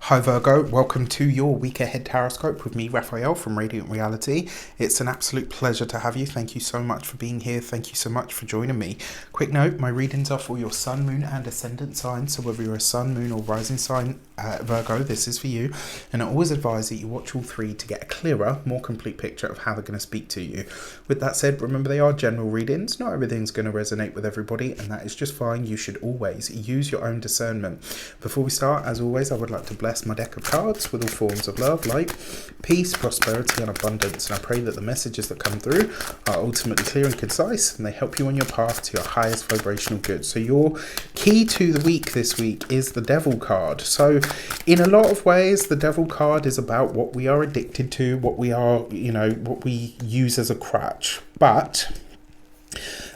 Hi Virgo, welcome to your week ahead taroscope with me, Raphael from Reydiant Reality. It's an absolute pleasure to have you. Thank you so much for being here. Thank you so much for joining me. Quick note, my readings are for your sun, moon and ascendant sign. So whether you're a sun, moon or rising sign, Virgo, this is for you. And I always advise that you watch all three to get a clearer, more complete picture of how they're going to speak to you. With that said, remember they are general readings. Not everything's going to resonate with everybody, and that is just fine. You should always use your own discernment. Before we start, as always, I would like to bless my deck of cards with all forms of love, light, peace, prosperity and abundance, and I pray that the messages that come through are ultimately clear and concise, and they help you on your path to your highest vibrational good. So your key to the week this week is the Devil card. So in a lot of ways, the Devil card is about what we are addicted to, what we are, what we use as a crutch. But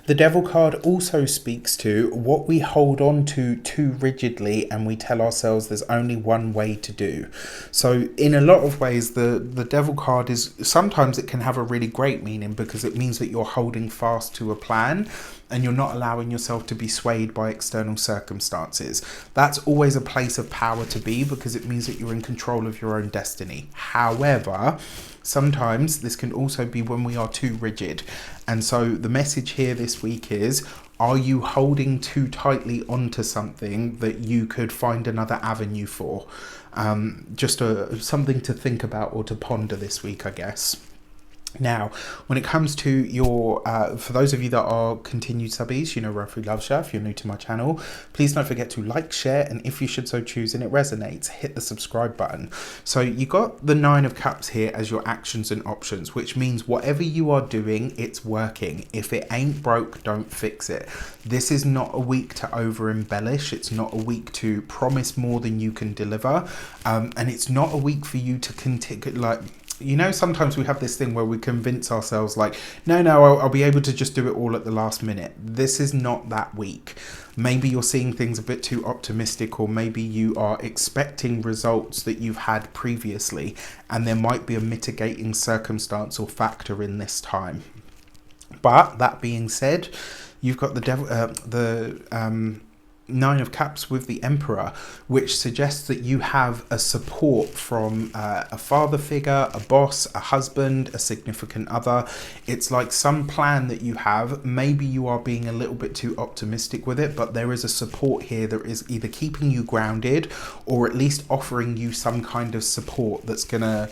the Devil card also speaks to what we hold on to too rigidly, and we tell ourselves there's only one way to do. So in a lot of ways, the Devil card is, sometimes it can have a really great meaning because it means that you're holding fast to a plan and you're not allowing yourself to be swayed by external circumstances. That's always a place of power to be because it means that you're in control of your own destiny. However, sometimes this can also be when we are too rigid. And so the message here this week is, are you holding too tightly onto something that you could find another avenue for? Just something to think about or to ponder this week, I guess. Now, when it comes to your, for those of you that are continued subbies, you know Rafi loves you. If you're new to my channel, please don't forget to like, share, and if you should so choose and it resonates, hit the subscribe button. So you got the Nine of Cups here as your actions and options, which means whatever you are doing, it's working. If it ain't broke, don't fix it. This is not a week to over embellish. It's not a week to promise more than you can deliver. And it's not a week for you to continue, sometimes we have this thing where we convince ourselves no, I'll be able to just do it all at the last minute. This is not that week. Maybe you're seeing things a bit too optimistic, or maybe you are expecting results that you've had previously, and there might be a mitigating circumstance or factor in this time. But that being said, you've got the devil, Nine of Cups with the Emperor, which suggests that you have a support from a father figure, a boss, a husband, a significant other. It's like some plan that you have. Maybe you are being a little bit too optimistic with it, but there is a support here that is either keeping you grounded or at least offering you some kind of support that's gonna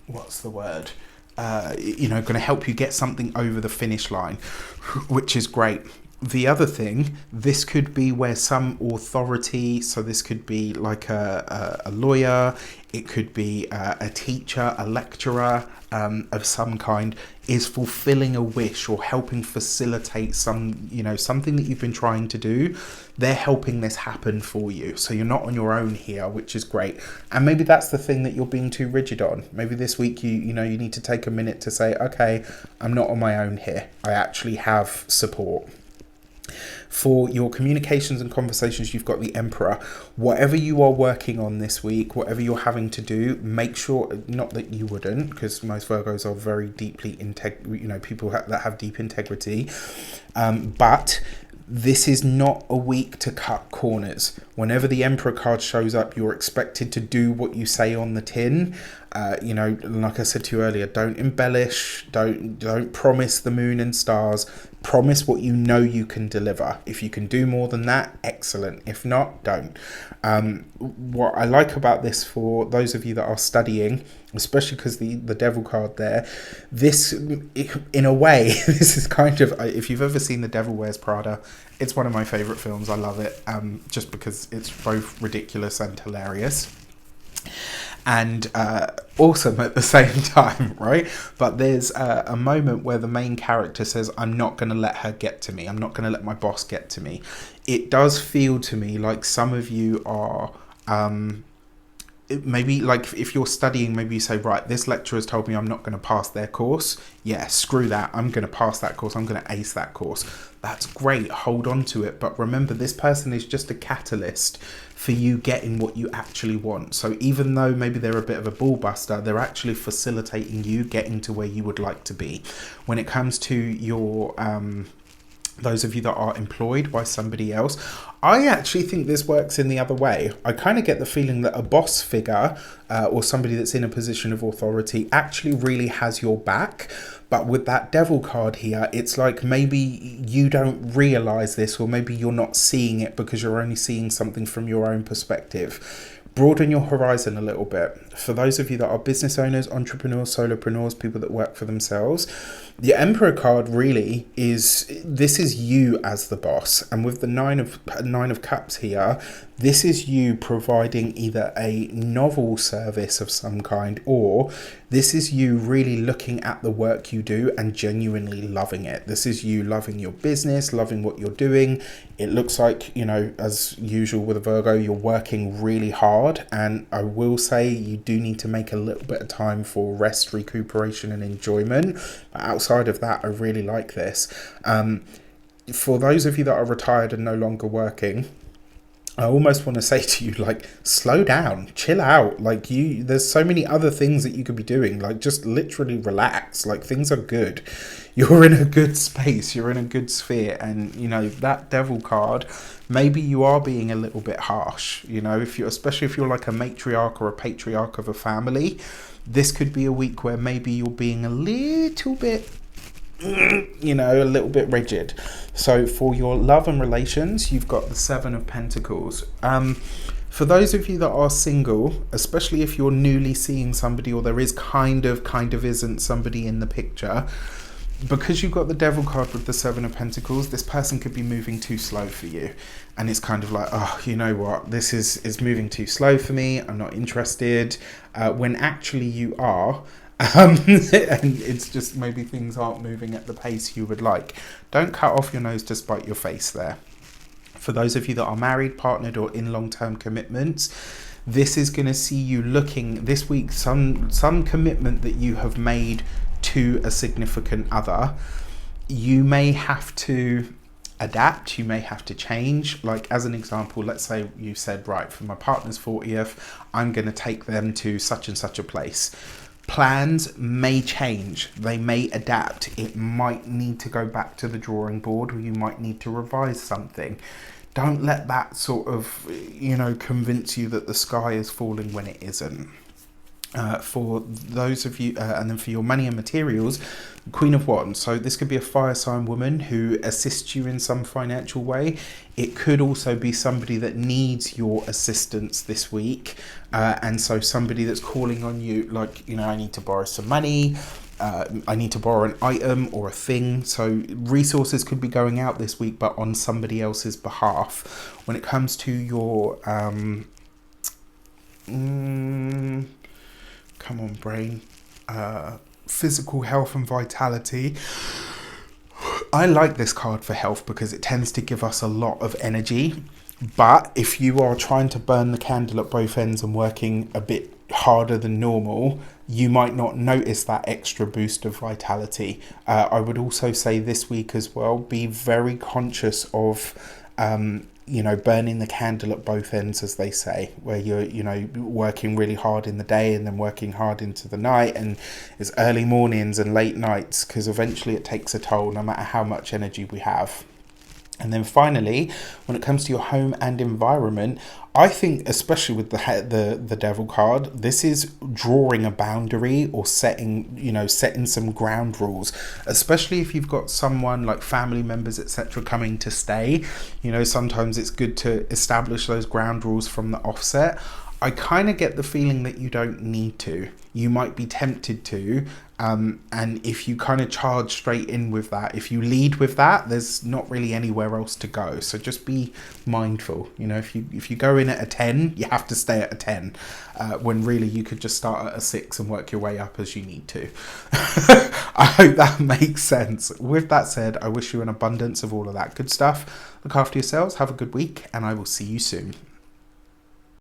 what's the word? Going to help you get something over the finish line, which is great. The other thing, this could be where some authority, so this could be like a lawyer, it could be a teacher, a lecturer of some kind, is fulfilling a wish or helping facilitate something that you've been trying to do. They're helping this happen for you. So you're not on your own here, which is great. And maybe that's the thing that you're being too rigid on. Maybe this week you need to take a minute to say, okay, I'm not on my own here. I actually have support. For your communications and conversations, you've got the Emperor. Whatever you are working on this week, whatever you're having to do, make sure, not that you wouldn't, because most Virgos are very deeply people that have deep integrity, but this is not a week to cut corners. Whenever the Emperor card shows up, you're expected to do what you say on the tin. Like I said to you earlier, don't embellish, don't promise the moon and stars. Promise what you know you can deliver. If you can do more than that, excellent. If not, don't. What I like about this, for those of you that are studying, especially because the Devil card there, this, in a way, this is kind of, if you've ever seen The Devil Wears Prada, it's one of my favorite films. I love it, just because it's both ridiculous and hilarious. And awesome at the same time, right? But there's a moment where the main character says, I'm not going to let her get to me. I'm not going to let my boss get to me. It does feel to me like some of you are, maybe like if you're studying, maybe you say, right, this lecturer has told me I'm not going to pass their course. Yeah, screw that. I'm going to pass that course. I'm going to ace that course. That's great. Hold on to it. But remember, this person is just a catalyst for you getting what you actually want. So even though maybe they're a bit of a ball buster, they're actually facilitating you getting to where you would like to be. When it comes to your Those of you that are employed by somebody else, I actually think this works in the other way. I kind of get the feeling that a boss figure or somebody that's in a position of authority actually really has your back. But with that devil card here, it's like maybe you don't realize this, or maybe you're not seeing it because you're only seeing something from your own perspective. Broaden your horizon a little bit. For those of you that are business owners, entrepreneurs, solopreneurs, people that work for themselves, the Emperor card really is, this is you as the boss. And with the Nine of Cups here, this is you providing either a novel service of some kind, or this is you really looking at the work you do and genuinely loving it. This is you loving your business, loving what you're doing. It looks like, you know, as usual with a Virgo, you're working really hard. And I will say you do need to make a little bit of time for rest, recuperation and enjoyment. But outside of that, I really like this. For those of you that are retired and no longer working, I almost want to say to you, like, slow down, chill out. Like, there's so many other things that you could be doing. Like, just literally relax. Like, things are good. You're in a good space. You're in a good sphere. And, you know, that devil card, maybe you are being a little bit harsh. You know, especially if you're like a matriarch or a patriarch of a family, this could be a week where maybe you're being a little bit, you know, a little bit rigid. So for your love and relations, you've got the Seven of Pentacles. For those of you that are single, especially if you're newly seeing somebody, or there is kind of isn't somebody in the picture, because you've got the Devil card with the Seven of Pentacles, this person could be moving too slow for you. And it's kind of like, oh, you know what, this is moving too slow for me, I'm not interested, when actually you are. And it's just maybe things aren't moving at the pace you would like. Don't cut off your nose to spite your face there. For those of you that are married, partnered, or in long-term commitments, this is going to see you looking this week, some commitment that you have made to a significant other. You may have to adapt, you may have to change. Like, as an example, let's say you said, right, for my partner's 40th, I'm going to take them to such and such a place. Plans may change, they may adapt. It might need to go back to the drawing board, or you might need to revise something. Don't let that sort of, you know, convince you that the sky is falling when it isn't. For those of you, and then for your money and materials, Queen of Wands. So this could be a fire sign woman who assists you in some financial way. It could also be somebody that needs your assistance this week. And so somebody that's calling on you, like, you know, I need to borrow some money. I need to borrow an item or a thing. So resources could be going out this week, but on somebody else's behalf. When it comes to your, come on, brain. Physical health and vitality. I like this card for health because it tends to give us a lot of energy. But if you are trying to burn the candle at both ends and working a bit harder than normal, you might not notice that extra boost of vitality. I would also say this week as well, be very conscious of you know, burning the candle at both ends, as they say, where you're, you know, working really hard in the day and then working hard into the night, and it's early mornings and late nights, because eventually it takes a toll no matter how much energy we have. And then finally, when it comes to your home and environment, I think, especially with the Devil card, this is drawing a boundary or setting some ground rules, especially if you've got someone like family members, etc., coming to stay. You know, sometimes it's good to establish those ground rules from the offset. I kind of get the feeling that you don't need to. You might be tempted to, and if you kind of charge straight in with that, if you lead with that, there's not really anywhere else to go. So just be mindful. You know, if you go in at a 10, you have to stay at a 10, when really you could just start at a 6 and work your way up as you need to. I hope that makes sense. With that said, I wish you an abundance of all of that good stuff. Look after yourselves, have a good week, and I will see you soon.